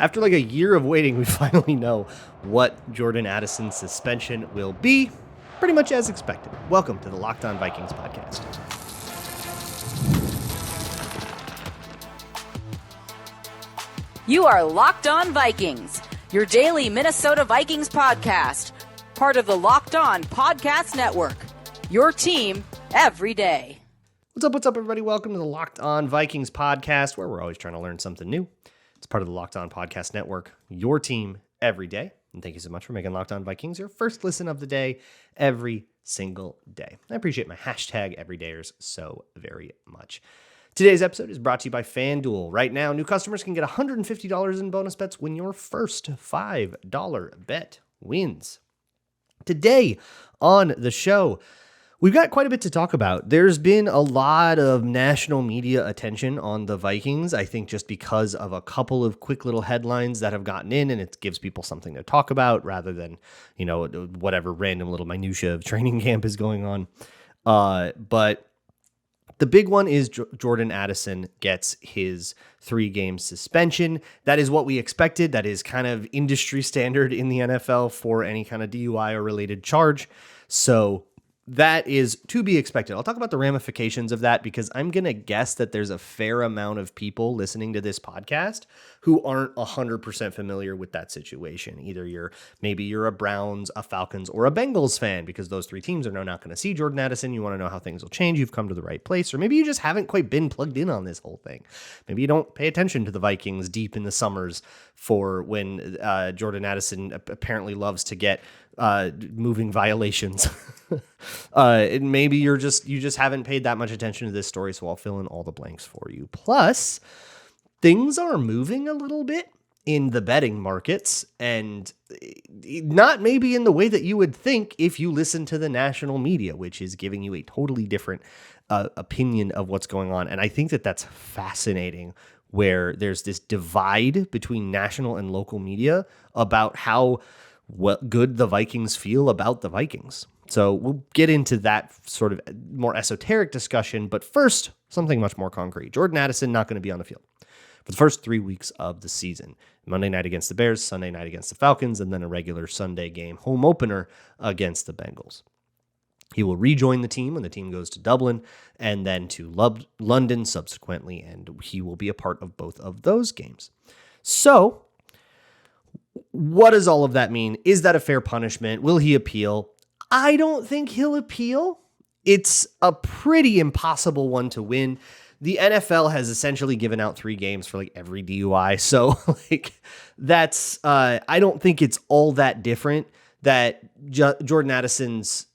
After like a year of waiting, we finally know what Jordan Addison's suspension will be, pretty much as expected. Welcome to the Locked On Vikings podcast. You are Locked On Vikings, your daily Minnesota Vikings podcast, part of the Locked On Podcast Network, your team every day. What's up, everybody? Welcome to the Locked On Vikings podcast, where we're always trying to learn something new. It's part of the Locked On Podcast Network, your team every day. And thank you so much for making Locked On Vikings your first listen of the day every single day. I appreciate my hashtag everydayers so very much. Today's episode is brought to you by FanDuel. Right now, new customers can get $150 in bonus bets when your first $5 bet wins. Today on the show, we've got quite a bit to talk about. There's been a lot of national media attention on the Vikings, I think just because of a couple of quick little headlines that have gotten in, and it gives people something to talk about rather than, whatever random little minutia of training camp is going on. But the big one is Jordan Addison gets his 3-game suspension. That is what we expected. That is kind of industry standard in the NFL for any kind of DUI or related charge. So that is to be expected. I'll talk about the ramifications of that because I'm going to guess that there's a fair amount of people listening to this podcast who aren't 100% familiar with that situation. Either maybe you're a Browns, a Falcons, or a Bengals fan because those 3 teams are now not going to see Jordan Addison. You want to know how things will change. You've come to the right place. Or maybe you just haven't quite been plugged in on this whole thing. Maybe you don't pay attention to the Vikings deep in the summers for when Jordan Addison apparently loves to get moving violations. And maybe you just haven't paid that much attention to this story, so I'll fill in all the blanks for you. Plus, things are moving a little bit in the betting markets, and not maybe in the way that you would think if you listen to the national media, which is giving you a totally different opinion of what's going on. And I think that that's fascinating, where there's this divide between national and local media about how good the Vikings feel about the Vikings. So we'll get into that sort of more esoteric discussion. But first, something much more concrete. Jordan Addison not going to be on the field for the first 3 weeks of the season. Monday night against the Bears, Sunday night against the Falcons, and then a regular Sunday game home opener against the Bengals. He will rejoin the team when the team goes to Dublin and then to London subsequently, and he will be a part of both of those games. So what does all of that mean? Is that a fair punishment? Will he appeal? I don't think he'll appeal. It's a pretty impossible one to win. The NFL has essentially given out 3 games for like every DUI. So that's, I don't think it's all that different that Jordan Addison's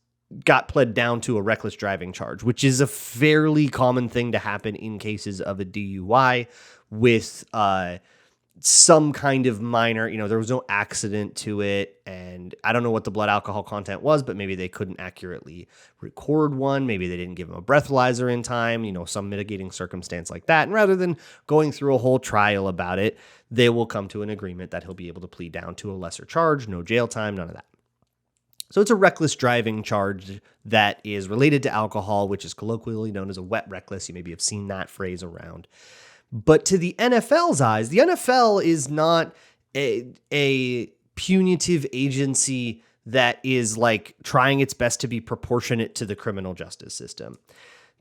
got pled down to a reckless driving charge, which is a fairly common thing to happen in cases of a DUI with, some kind of minor, there was no accident to it. And I don't know what the blood alcohol content was, but maybe they couldn't accurately record one. Maybe they didn't give him a breathalyzer in time, some mitigating circumstance like that. And rather than going through a whole trial about it, they will come to an agreement that he'll be able to plead down to a lesser charge, no jail time, none of that. So it's a reckless driving charge that is related to alcohol, which is colloquially known as a wet reckless. You maybe have seen that phrase around. But to the NFL's eyes, the NFL is not a punitive agency that is like trying its best to be proportionate to the criminal justice system.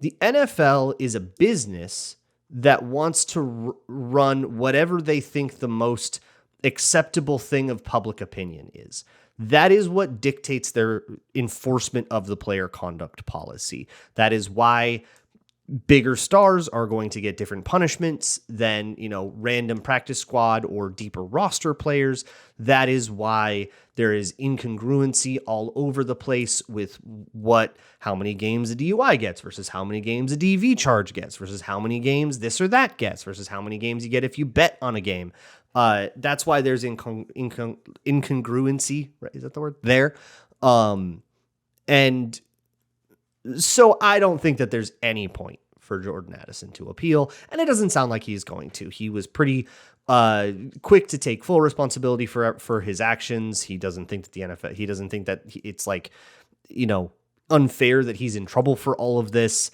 The NFL is a business that wants to run whatever they think the most acceptable thing of public opinion is. That is what dictates their enforcement of the player conduct policy. That is why bigger stars are going to get different punishments than, random practice squad or deeper roster players. That is why there is incongruency all over the place with how many games a DUI gets versus how many games a DV charge gets versus how many games this or that gets versus how many games you get if you bet on a game. That's why there's incongruency, right? Is that the word? There. And so I don't think that there's any point for Jordan Addison to appeal, and it doesn't sound like he's going to. He was pretty quick to take full responsibility for his actions. He doesn't think that the NFL, he doesn't think that it's unfair that he's in trouble for all of this.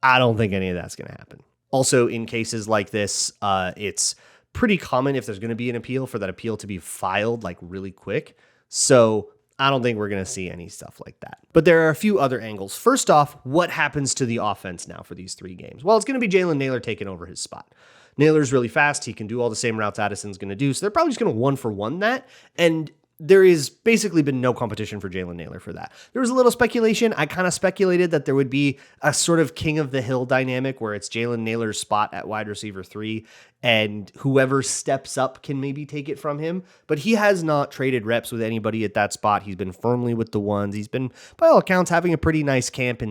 I don't think any of that's going to happen. Also, in cases like this, it's pretty common if there's going to be an appeal for that appeal to be filed like really quick. So I don't think we're going to see any stuff like that. But there are a few other angles. First off, what happens to the offense now for these 3 games? Well, it's going to be Jalen Nailor taking over his spot. Nailor's really fast. He can do all the same routes Addison's going to do. So they're probably just going to 1-for-1 that. And there has basically been no competition for Jalen Nailor for that. There was a little speculation. I kind of speculated that there would be a sort of king of the hill dynamic where it's Jalen Nailor's spot at wide receiver 3 and whoever steps up can maybe take it from him. But he has not traded reps with anybody at that spot. He's been firmly with the ones. He's been, by all accounts, having a pretty nice camp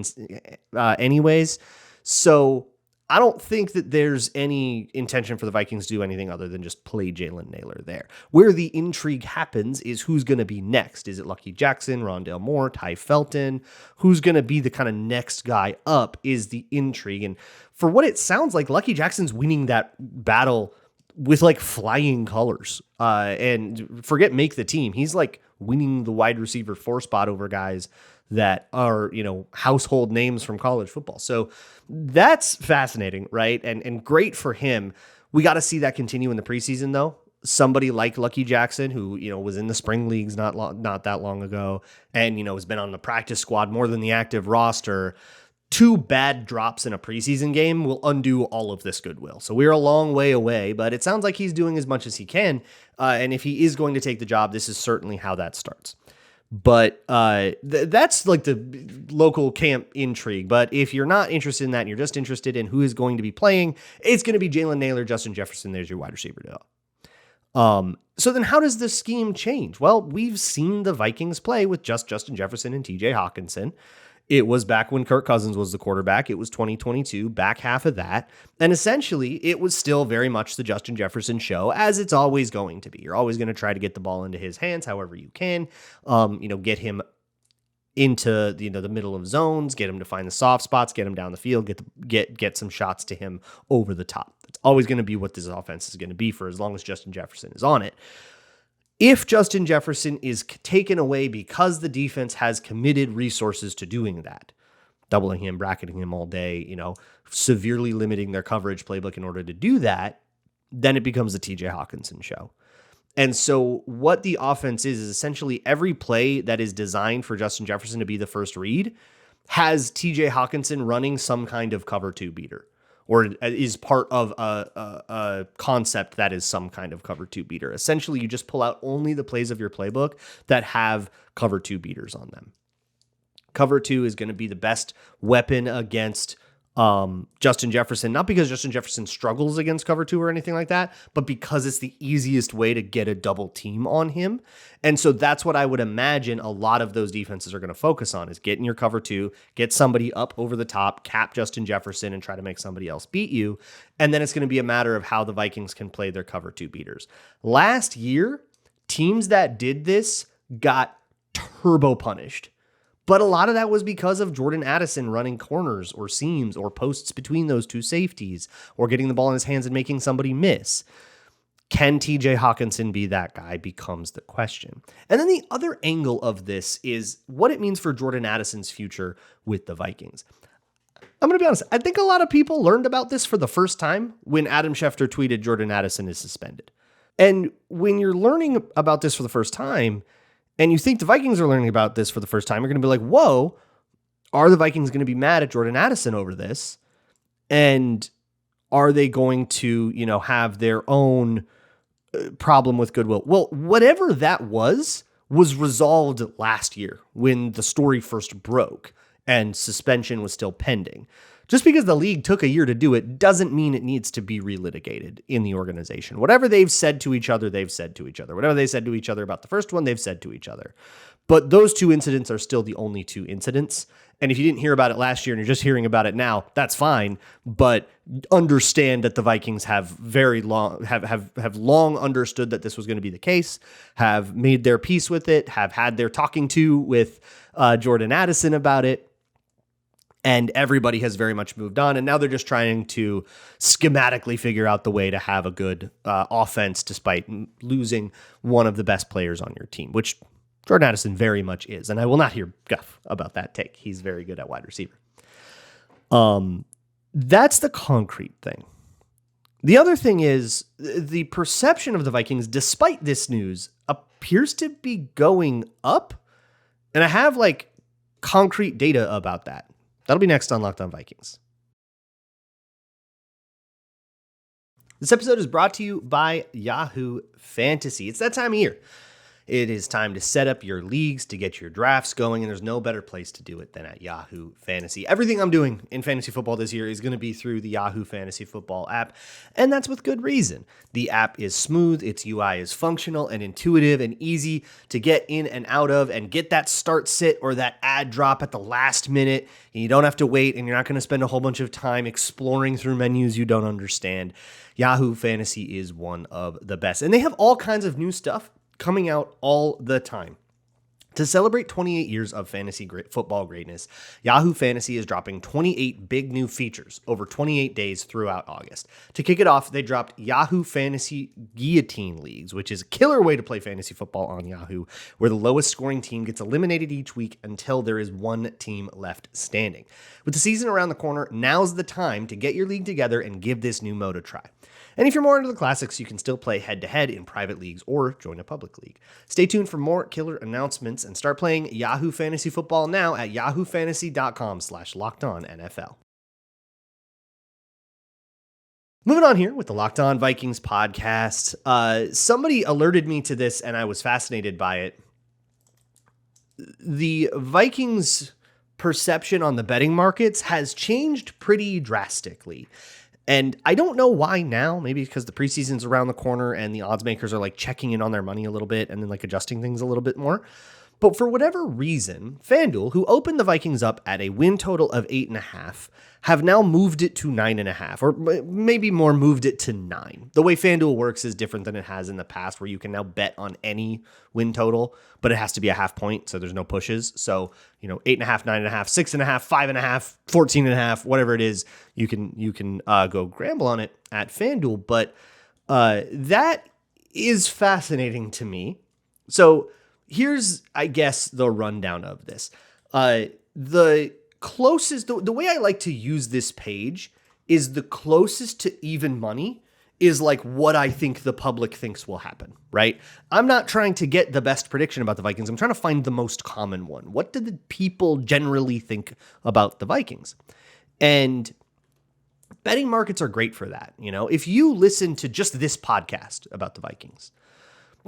anyways. So I don't think that there's any intention for the Vikings to do anything other than just play Jalen Nailor there. Where the intrigue happens is who's going to be next. Is it Lucky Jackson, Rondale Moore, Ty Felton? Who's going to be the kind of next guy up is the intrigue. And for what it sounds like, Lucky Jackson's winning that battle with like flying colors. And forget make the team. He's like winning the wide receiver 4 spot over guys that are, household names from college football. So that's fascinating, right? And great for him. We got to see that continue in the preseason, though. Somebody like Lucky Jackson, who, was in the spring leagues not that long ago and, has been on the practice squad more than the active roster. 2 bad drops in a preseason game will undo all of this goodwill. So we're a long way away, but it sounds like he's doing as much as he can. And if he is going to take the job, this is certainly how that starts. But that's like the local camp intrigue. But if you're not interested in that and you're just interested in who is going to be playing, it's going to be Jalen Nailor, Justin Jefferson. There's your wide receiver duo. So then how does this scheme change? Well, we've seen the Vikings play with just Justin Jefferson and TJ Hawkinson. It was back when Kirk Cousins was the quarterback. It was 2022, back half of that. And essentially, it was still very much the Justin Jefferson show, as it's always going to be. You're always going to try to get the ball into his hands however you can, get him into the middle of zones, get him to find the soft spots, get him down the field, get some shots to him over the top. That's always going to be what this offense is going to be for as long as Justin Jefferson is on it. If Justin Jefferson is taken away because the defense has committed resources to doing that, doubling him, bracketing him all day, severely limiting their coverage playbook in order to do that, then it becomes the TJ Hawkinson show. And so what the offense is essentially every play that is designed for Justin Jefferson to be the first read has TJ Hawkinson running some kind of cover 2 beater, or is part of a concept that is some kind of cover 2 beater. Essentially, you just pull out only the plays of your playbook that have cover 2 beaters on them. Cover 2 is going to be the best weapon against Justin Jefferson, not because Justin Jefferson struggles against cover 2 or anything like that, but because it's the easiest way to get a double team on him. And so that's what I would imagine a lot of those defenses are going to focus on, is getting your cover 2, get somebody up over the top, cap Justin Jefferson and try to make somebody else beat you. And then it's going to be a matter of how the Vikings can play their cover 2 beaters. Last year, teams that did this got turbo punished. But a lot of that was because of Jordan Addison running corners or seams or posts between those 2 safeties or getting the ball in his hands and making somebody miss. Can TJ Hawkinson be that guy becomes the question. And then the other angle of this is what it means for Jordan Addison's future with the Vikings. I'm going to be honest. I think a lot of people learned about this for the first time when Adam Schefter tweeted Jordan Addison is suspended. And when you're learning about this for the first time, and you think the Vikings are learning about this for the first time, you're going to be like, whoa, are the Vikings going to be mad at Jordan Addison over this? And are they going to, have their own problem with goodwill? Well, whatever that was resolved last year when the story first broke and suspension was still pending. Just because the league took a year to do it doesn't mean it needs to be relitigated in the organization. Whatever they've said to each other, they've said to each other. Whatever they said to each other about the first one, they've said to each other. But those 2 incidents are still the only 2 incidents. And if you didn't hear about it last year and you're just hearing about it now, that's fine. But understand that the Vikings have have long understood that this was going to be the case, have made their peace with it, have had their talking to with Jordan Addison about it. And everybody has very much moved on. And now they're just trying to schematically figure out the way to have a good offense despite losing one of the best players on your team, which Jordan Addison very much is. And I will not hear guff about that take. He's very good at wide receiver. That's the concrete thing. The other thing is the perception of the Vikings, despite this news, appears to be going up. And I have like concrete data about that. That'll be next on Locked On Vikings. This episode is brought to you by Yahoo Fantasy. It's that time of year. It is time to set up your leagues, to get your drafts going, and there's no better place to do it than at Yahoo Fantasy. Everything I'm doing in fantasy football this year is going to be through the Yahoo Fantasy Football app, and that's with good reason. The app is smooth, its UI is functional and intuitive and easy to get in and out of and get that start sit or that ad drop at the last minute, and you don't have to wait, and you're not going to spend a whole bunch of time exploring through menus you don't understand. Yahoo Fantasy is one of the best, and they have all kinds of new stuff coming out all the time. To celebrate 28 years of fantasy football greatness, Yahoo Fantasy is dropping 28 big new features over 28 days throughout August. To kick it off, they dropped Yahoo Fantasy Guillotine Leagues, which is a killer way to play fantasy football on Yahoo, where the lowest scoring team gets eliminated each week until there is one team left standing. With the season around the corner, now's the time to get your league together and give this new mode a try. And if you're more into the classics, you can still play head-to-head in private leagues or join a public league. Stay tuned for more killer announcements and start playing Yahoo Fantasy Football now at yahoofantasy.com/LockedOnNFL. Moving on here with the Locked On Vikings podcast. Somebody alerted me to this and I was fascinated by it. The Vikings' perception on the betting markets has changed pretty drastically. And I don't know why now, maybe because the preseason's around the corner and the odds makers are like checking in on their money a little bit and then like adjusting things a little bit more. But for whatever reason, FanDuel, who opened the Vikings up at a win total of 8.5, have now moved it to 9.5, or maybe more moved it to 9. The way FanDuel works is different than it has in the past, where you can now bet on any win total, but it has to be a half point, so there's no pushes. So, 8.5, 9.5, 6.5, 5.5, 14.5, whatever it is, you can go gamble on it at FanDuel. But that is fascinating to me. So here's, I guess, the rundown of this. The closest, the way I like to use this page is the closest to even money is like what I think the public thinks will happen, right? I'm not trying to get the best prediction about the Vikings. I'm trying to find the most common one. What do the people generally think about the Vikings? And betting markets are great for that. If you listen to just this podcast about the Vikings,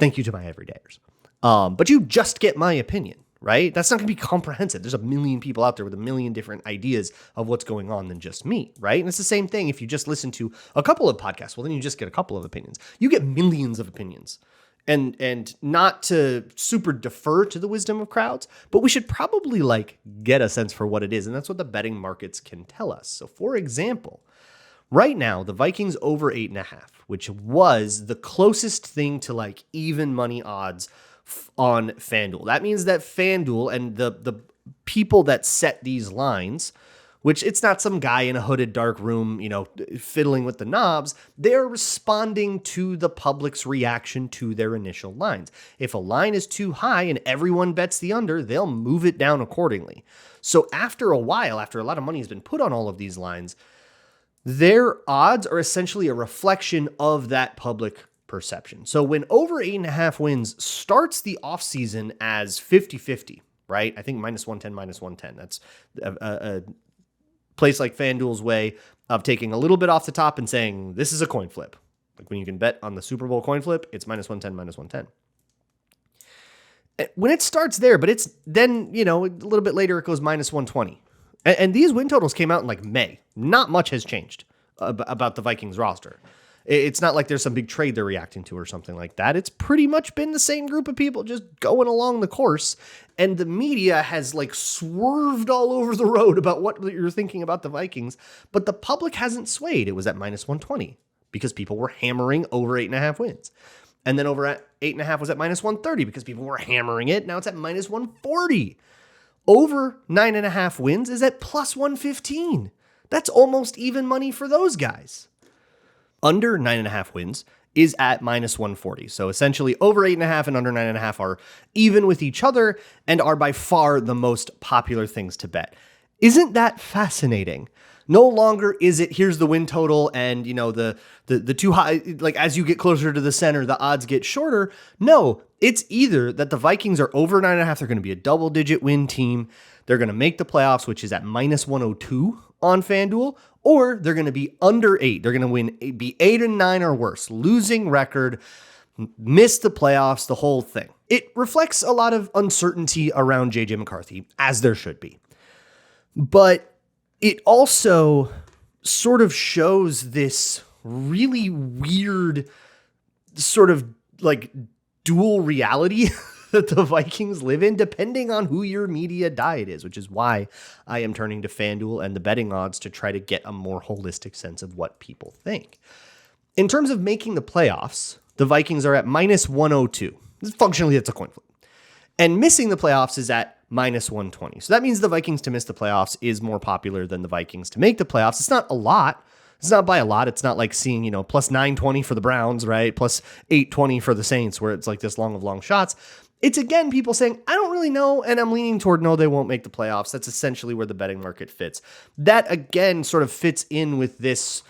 thank you to my everydayers. But you just get my opinion, right? That's not going to be comprehensive. There's a million people out there with a million different ideas of what's going on than just me, right? And it's the same thing if you just listen to a couple of podcasts. Well, then you just get a couple of opinions. You get millions of opinions. And not to super defer to the wisdom of crowds, but we should probably get a sense for what it is. And that's what the betting markets can tell us. So for example, right now, the Vikings over 8.5, which was the closest thing to even money odds on FanDuel. That means that FanDuel and the people that set these lines, which it's not some guy in a hooded dark room, fiddling with the knobs, they're responding to the public's reaction to their initial lines. If a line is too high and everyone bets the under, they'll move it down accordingly. So after a while, after a lot of money has been put on all of these lines, their odds are essentially a reflection of that public perception. So when over 8.5 wins starts the offseason as 50-50, right? I think -110. That's a place like FanDuel's way of taking a little bit off the top and saying, this is a coin flip. Like when you can bet on the Super Bowl coin flip, it's -110. When it starts there, but it's then, a little bit later, it goes -120. And these win totals came out in May. Not much has changed about the Vikings roster. It's not like there's some big trade they're reacting to or something like that. It's pretty much been the same group of people just going along the course. And the media has swerved all over the road about what you're thinking about the Vikings. But the public hasn't swayed. It was at -120 because people were hammering over 8.5 wins. And then over at 8.5 was at -130 because people were hammering it. Now it's at -140. Over 9.5 wins is at +115. That's almost even money for those guys. Under 9.5 wins is at -140. So essentially over 8.5 and under 9.5 are even with each other and are by far the most popular things to bet. Isn't that fascinating? No longer is it, here's the win total and, the too high, like as you get closer to the center, the odds get shorter. No, it's either that the Vikings are over 9.5. They're going to be a double-digit win team. They're going to make the playoffs, which is at minus 102 on FanDuel, or they're going to be under 8. They're going to be 8-9 or worse, losing record, miss the playoffs, the whole thing. It reflects a lot of uncertainty around JJ McCarthy, as there should be. But it also sort of shows this really weird sort of like dual reality that the Vikings live in, depending on who your media diet is, which is why I am turning to FanDuel and the betting odds to try to get a more holistic sense of what people think. In terms of making the playoffs, the Vikings are at minus 102. Functionally, it's a coin flip. And missing the playoffs is at minus 120. So that means the Vikings to miss the playoffs is more popular than the Vikings to make the playoffs. It's not a lot. It's not by a lot. It's not like seeing, plus 920 for the Browns, right? Plus 820 for the Saints, where it's like this long of long shots. It's, again, people saying, I don't really know, and I'm leaning toward no, they won't make the playoffs. That's essentially where the betting market fits. That, again, sort of fits in with this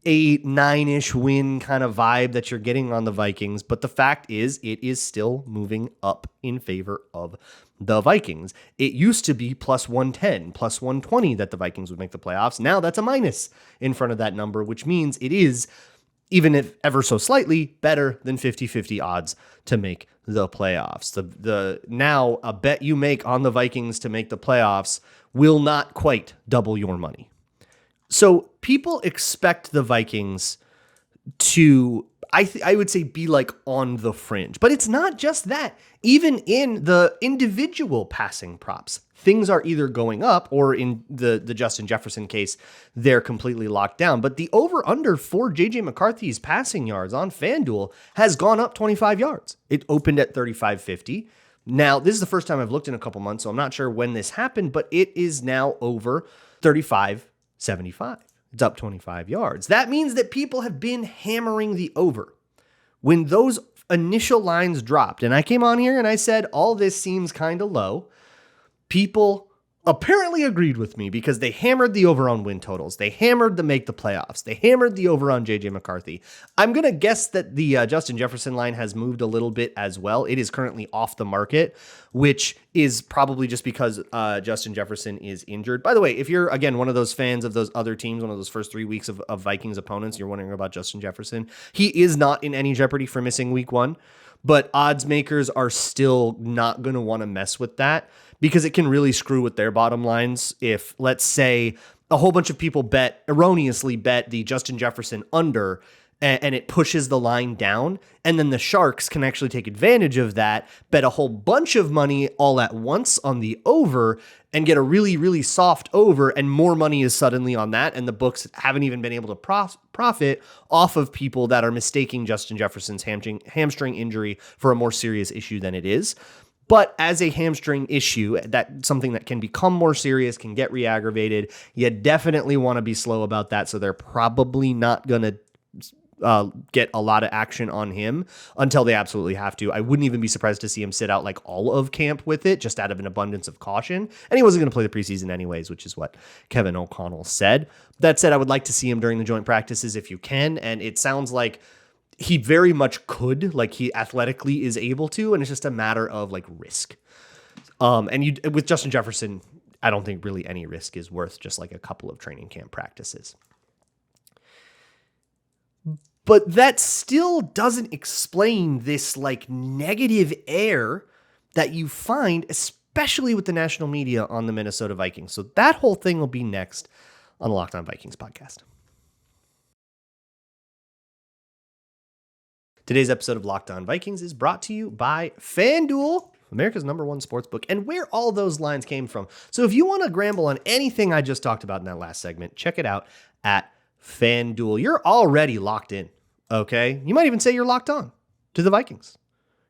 8-9-ish win kind of vibe that you're getting on the Vikings. But the fact is, it is still moving up in favor of the Vikings. It used to be plus 110, plus 120 that the Vikings would make the playoffs. Now that's a minus in front of that number, which means it is, even if ever so slightly, better than 50-50 odds to make the playoffs. The now a bet you make on the Vikings to make the playoffs will not quite double your money. So people expect the Vikings to, I would say, be like on the fringe. But it's not just that. Even in the individual passing props, things are either going up or in the Justin Jefferson case, they're completely locked down. But the over-under for J.J. McCarthy's passing yards on FanDuel has gone up 25 yards. It opened at 35.50. Now, this is the first time I've looked in a couple months, so I'm not sure when this happened, but it is now over 35.75. It's up 25 yards. That means that people have been hammering the over. When those initial lines dropped, and I came on here and I said, all this seems kind of low, people apparently agreed with me because they hammered the over on win totals. They hammered the make the playoffs. They hammered the over on JJ McCarthy. I'm going to guess that the Justin Jefferson line has moved a little bit as well. It is currently off the market, which is probably just because Justin Jefferson is injured. By the way, if you're, again, one of those fans of those other teams, one of those first 3 weeks of Vikings opponents, you're wondering about Justin Jefferson, he is not in any jeopardy for missing week 1, but odds makers are still not going to want to mess with that, because it can really screw with their bottom lines. If, let's say, a whole bunch of people erroneously bet the Justin Jefferson under, and it pushes the line down, and then the Sharks can actually take advantage of that, bet a whole bunch of money all at once on the over, and get a really, really soft over, and more money is suddenly on that, and the books haven't even been able to profit off of people that are mistaking Justin Jefferson's hamstring injury for a more serious issue than it is. But as a hamstring issue, that's something that can become more serious, can get re-aggravated. You definitely want to be slow about that, so they're probably not going to get a lot of action on him until they absolutely have to. I wouldn't even be surprised to see him sit out like all of camp with it, just out of an abundance of caution. And he wasn't going to play the preseason anyways, which is what Kevin O'Connell said. That said, I would like to see him during the joint practices if you can, and it sounds like he very much could, like he athletically is able to, and it's just a matter of like risk. With Justin Jefferson, I don't think really any risk is worth just like a couple of training camp practices. But that still doesn't explain this like negative air that you find, especially with the national media on the Minnesota Vikings. So that whole thing will be next on the Locked On Vikings podcast. Today's episode of Locked On Vikings is brought to you by FanDuel, America's #1 sportsbook, and where all those lines came from. So if you want to grumble on anything I just talked about in that last segment, check it out at FanDuel. You're already locked in, okay? You might even say you're locked on to the Vikings.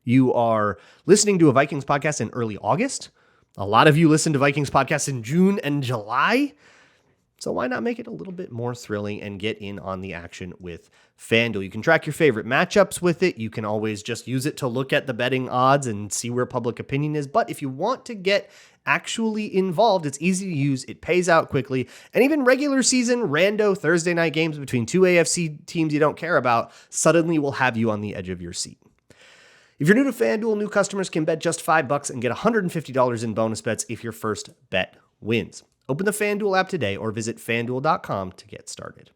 You are listening to a Vikings podcast in early August. A lot of you listen to Vikings podcasts in June and July. So why not make it a little bit more thrilling and get in on the action with FanDuel? You can track your favorite matchups with it. You can always just use it to look at the betting odds and see where public opinion is. But if you want to get actually involved, it's easy to use. It pays out quickly. And even regular season rando Thursday night games between two AFC teams you don't care about suddenly will have you on the edge of your seat. If you're new to FanDuel, new customers can bet just $5 and get $150 in bonus bets if your first bet wins. Open the FanDuel app today or visit FanDuel.com to get started.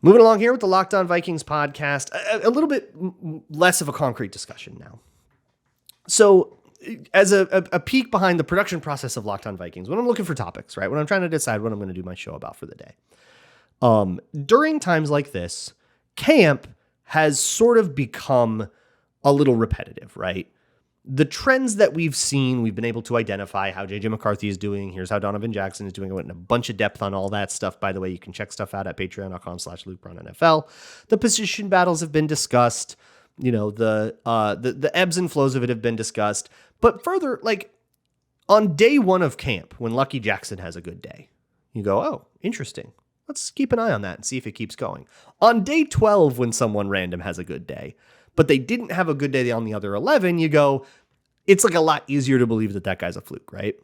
Moving along here with the Locked On Vikings podcast, a little bit less of a concrete discussion now. So as a peek behind the production process of Locked On Vikings, when I'm looking for topics, right, when I'm trying to decide what I'm going to do my show about for the day, during times like this, camp has sort of become a little repetitive, right? The trends that we've seen, we've been able to identify how JJ McCarthy is doing. Here's how Donovan Jackson is doing. I went in a bunch of depth on all that stuff. By the way, you can check stuff out at patreon.com/LukeBrownNFL. The position battles have been discussed. You know, the ebbs and flows of it have been discussed. But further, like on day one of camp, when Lucky Jackson has a good day, you go, oh, interesting. Let's keep an eye on that and see if it keeps going. On day 12, when someone random has a good day, but they didn't have a good day on the other 11, you go, it's like a lot easier to believe that that guy's a fluke, right?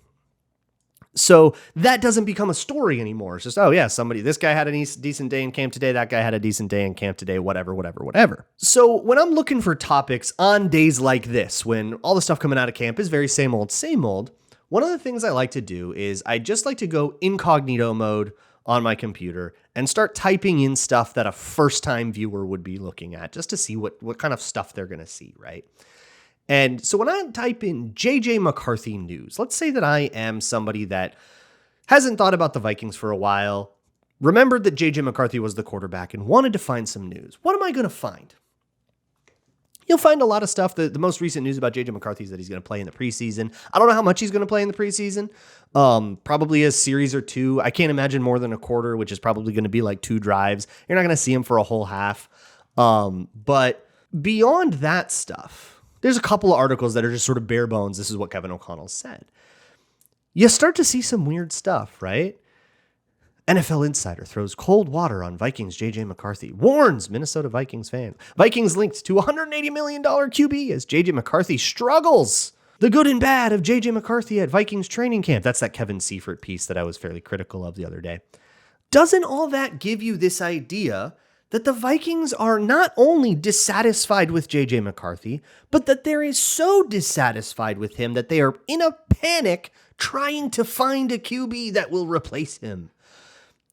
So that doesn't become a story anymore. It's just, oh yeah, this guy had a decent day in camp today. That guy had a decent day in camp today, whatever. So when I'm looking for topics on days like this, when all the stuff coming out of camp is very same old, one of the things I like to do is I just like to go incognito mode on my computer and start typing in stuff that a first-time viewer would be looking at just to see what kind of stuff they're going to see, right? And so when I type in JJ McCarthy news, let's say that I am somebody that hasn't thought about the Vikings for a while, remembered that JJ McCarthy was the quarterback and wanted to find some news. What am I going to find? You'll find a lot of stuff. The most recent news about JJ McCarthy is that he's going to play in the preseason. I don't know how much he's going to play in the preseason. Probably a series or two. I can't imagine more than a quarter, which is probably going to be like 2 drives. You're not going to see him for a whole half. But beyond that stuff, there's a couple of articles that are just sort of bare bones. This is what Kevin O'Connell said. You start to see some weird stuff, right? NFL Insider throws cold water on Vikings JJ McCarthy. Warns Minnesota Vikings fan. Vikings linked to $180 million QB as JJ McCarthy struggles. The good and bad of JJ McCarthy at Vikings training camp. That's that Kevin Seifert piece that I was fairly critical of the other day. Doesn't all that give you this idea that the Vikings are not only dissatisfied with JJ McCarthy, but that they're so dissatisfied with him that they are in a panic trying to find a QB that will replace him?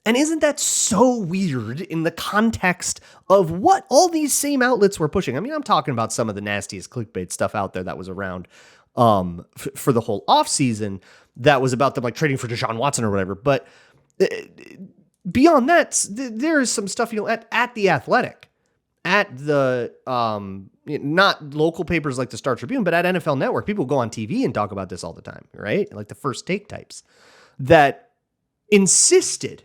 And isn't that so weird in the context of what all these same outlets were pushing? I mean, I'm talking about some of the nastiest clickbait stuff out there that was around for the whole offseason that was about them like trading for Deshaun Watson or whatever. But beyond that, there is some stuff, at The Athletic, at the, not local papers like the Star Tribune, but at NFL Network, people go on TV and talk about this all the time, right? Like the First Take types that insisted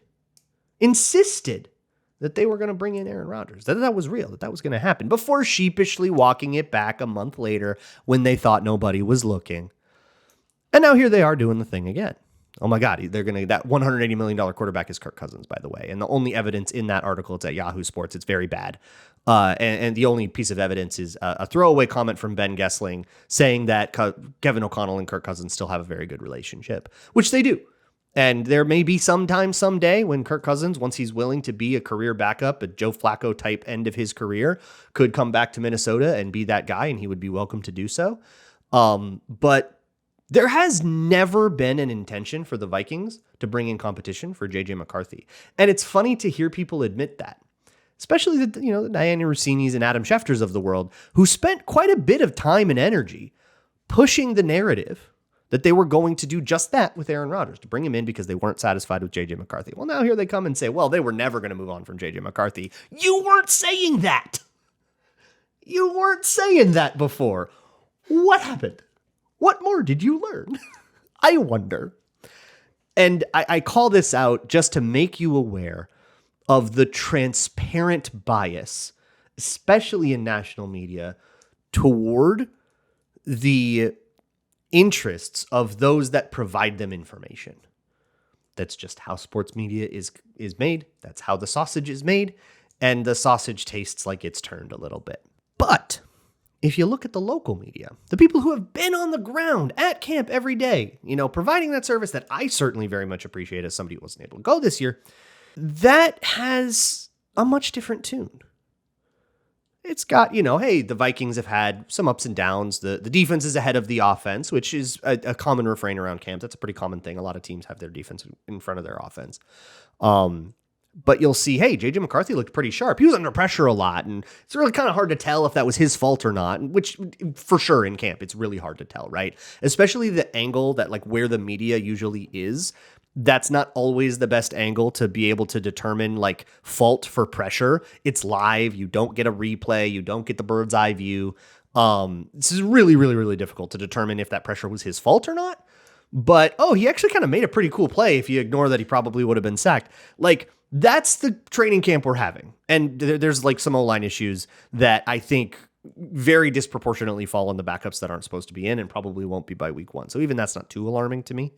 that they were going to bring in Aaron Rodgers, that was real, that was going to happen, before sheepishly walking it back a month later when they thought nobody was looking. And now here they are doing the thing again. Oh my God, that $180 million quarterback is Kirk Cousins, by the way. And the only evidence in that article, it's at Yahoo Sports, it's very bad. And the only piece of evidence is a throwaway comment from Ben Gessling saying that Kevin O'Connell and Kirk Cousins still have a very good relationship, which they do. And there may be someday when Kirk Cousins, once he's willing to be a career backup, a Joe Flacco type end of his career, could come back to Minnesota and be that guy, and he would be welcome to do so. But there has never been an intention for the Vikings to bring in competition for JJ McCarthy. And it's funny to hear people admit that, especially the Diana Rossinis and Adam Schefters of the world, who spent quite a bit of time and energy pushing the narrative that they were going to do just that with Aaron Rodgers, to bring him in because they weren't satisfied with JJ McCarthy. Well, now here they come and say, well, they were never going to move on from JJ McCarthy. You weren't saying that. You weren't saying that before. What happened? What more did you learn? I wonder. And I call this out just to make you aware of the transparent bias, especially in national media, toward the interests of those that provide them information. That's just how sports media is made. That's how the sausage is made. And the sausage tastes like it's turned a little bit. But if you look at the local media, the people who have been on the ground at camp every day, providing that service that I certainly very much appreciate as somebody who wasn't able to go this year, that has a much different tune. It's got, hey, the Vikings have had some ups and downs. The defense is ahead of the offense, which is a common refrain around camp. That's a pretty common thing. A lot of teams have their defense in front of their offense. But you'll see, hey, J.J. McCarthy looked pretty sharp. He was under pressure a lot, and it's really kind of hard to tell if that was his fault or not, which for sure in camp, it's really hard to tell, right? Especially the angle that where the media usually is. That's not always the best angle to be able to determine fault for pressure. It's live. You don't get a replay. You don't get the bird's eye view. This is really, really, really difficult to determine if that pressure was his fault or not. But, he actually kind of made a pretty cool play if you ignore that he probably would have been sacked. That's the training camp we're having. And there's some O-line issues that I think very disproportionately fall on the backups that aren't supposed to be in and probably won't be by week 1. So even that's not too alarming to me.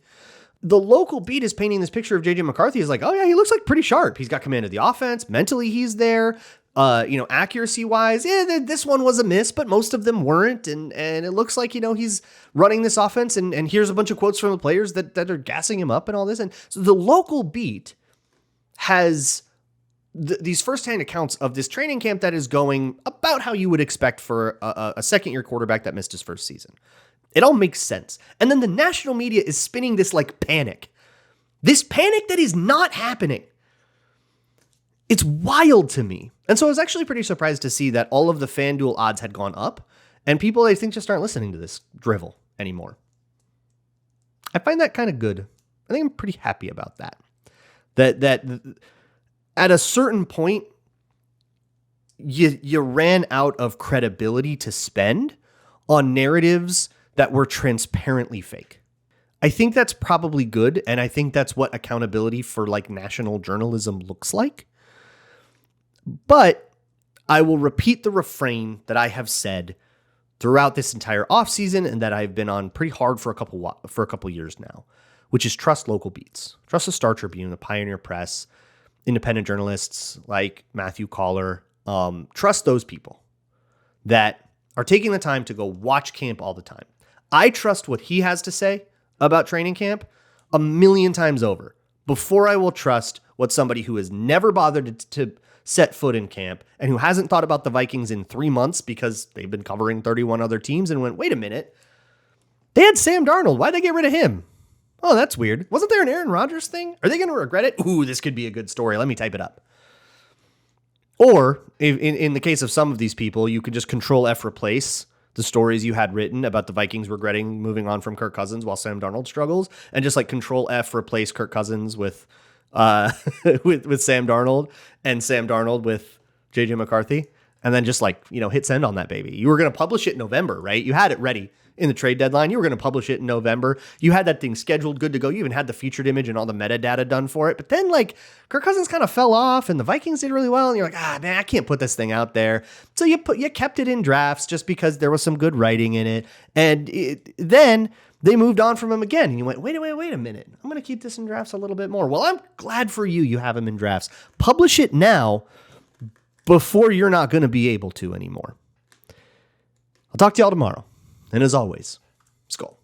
The local beat is painting this picture of J.J. McCarthy as oh yeah, he looks pretty sharp. He's got command of the offense. Mentally, he's there. Accuracy wise, this one was a miss, but most of them weren't. And it looks like, he's running this offense. And here's a bunch of quotes from the players that are gassing him up and all this. And so the local beat has these firsthand accounts of this training camp that is going about how you would expect for a second-year quarterback that missed his first season. It all makes sense. And then the national media is spinning this panic. This panic that is not happening. It's wild to me. And so I was actually pretty surprised to see that all of the FanDuel odds had gone up, and people, I think, just aren't listening to this drivel anymore. I find that kind of good. I think I'm pretty happy about that. That at a certain point, you ran out of credibility to spend on narratives that were transparently fake. I think that's probably good, and I think that's what accountability for national journalism looks like. But I will repeat the refrain that I have said throughout this entire offseason and that I've been on pretty hard for a couple years now, which is trust local beats. Trust the Star Tribune, the Pioneer Press, independent journalists like Matthew Collar. Trust those people that are taking the time to go watch camp all the time. I trust what he has to say about training camp 1,000,000 times over before I will trust what somebody who has never bothered to set foot in camp and who hasn't thought about the Vikings in 3 months because they've been covering 31 other teams and went, wait a minute, they had Sam Darnold. Why'd they get rid of him? Oh, that's weird. Wasn't there an Aaron Rodgers thing? Are they going to regret it? Ooh, this could be a good story. Let me type it up. Or in the case of some of these people, you could just Control F replace the stories you had written about the Vikings regretting moving on from Kirk Cousins while Sam Darnold struggles, and just Control F replace Kirk Cousins with with Sam Darnold and Sam Darnold with J.J. McCarthy, and then just hit send on that baby. You were going to publish it in November, right? You had it ready in the trade deadline. You were going to publish it in November. You had that thing scheduled, good to go. You even had the featured image and all the metadata done for it. But then Kirk Cousins kind of fell off and the Vikings did really well. And you're man, I can't put this thing out there. So you kept it in drafts just because there was some good writing in it. And then they moved on from him again. And you went, wait a minute. I'm going to keep this in drafts a little bit more. Well, I'm glad for you. You have him in drafts. Publish it now before you're not going to be able to anymore. I'll talk to y'all tomorrow. And as always, Skol.